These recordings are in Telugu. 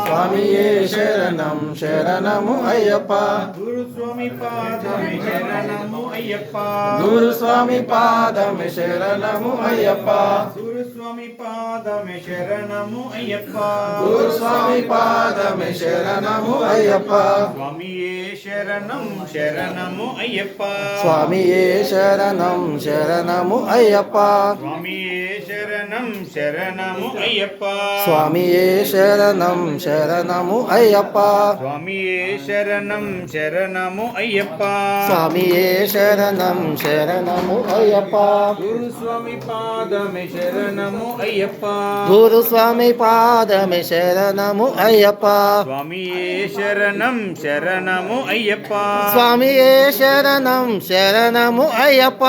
స్వామియే శరణం శరణము అయ్యప్ప గురుస్వామి పాదమే శరణము అయ్యప్ప గురుస్వామి పాదమే శరణము అయ్యప్ప గురుస్వామి పాదమే శరణము అయ్యప్ప గురుస్వామి పాదమే శరణము అయ్యప్ప స్వామియే శరణం శరణము అయ్యప్ప స్వామియే శరణం శరణము అయ్యప్ప స్వామియే శరణం శరణము అయ్యప్ప స్వామియే శరణం శరణము అయ్యప్ప స్వామియే శరణం శరణము అయ్యప్ప స్వామియే శరణం శరణము అయ్యప్ప గురుస్వామి పాదమే శరణము అయ్యప్ప గురుస్వామి పాదమే శరణము అయ్యప్ప స్వామియే శరణం శరణము అయ్యప్ప స్వామియే శరణం శరణము అయ్యప్ప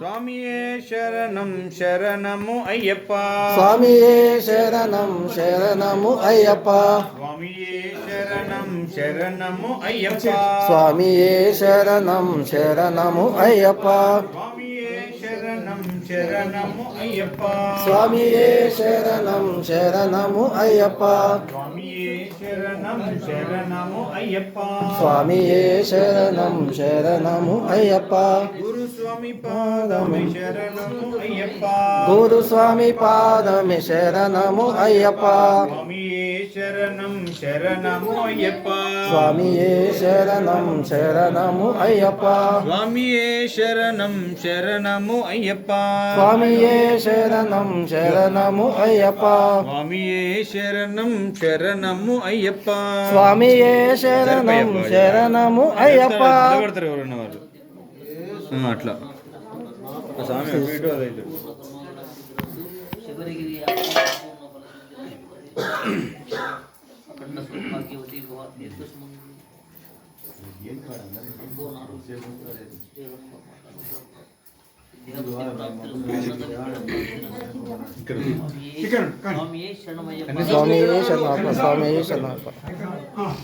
స్వామియే శరణం శరణము అయ్యప్ప స్వామియే శరణం శరణము అయ్యప్ప స్వామియే శరణం శరణము అయ్యప్ప స్వామియే శరణం శరణము అయ్యప్ప స్వామియే శరణం శరణము అయ్యప్ప స్వామియే శరణం శరణము అయ్యప్ప స్వామియే శరణం శరణము అయ్యప్ప స్వామియే శరణం శరణము అయ్యప్ప గురుస్వామి పాదమే శరణము అయ్యప్ప గురుస్వామి పాదమే శరణము అయ్యప్ప స్వామియే శరణం శరణము అయ్యప్ప స్వామియే శరణం శరణము అయ్యప్ప స్వామియే శరణం శరణము అయ్యప్ప స్వామియే శరణం శరణము అయ్యప్ప స్వామియే శరణం శరణము అయ్యప్ప స్వామియే శరణం శరణము అయ్యప్ప నిలబడతారు ఎవరన్నా వాళ్ళు అట్లా స్వామి అటు ఇటు అదైతే స్వామియే శరణప్ప స్వామియే శరణప్ప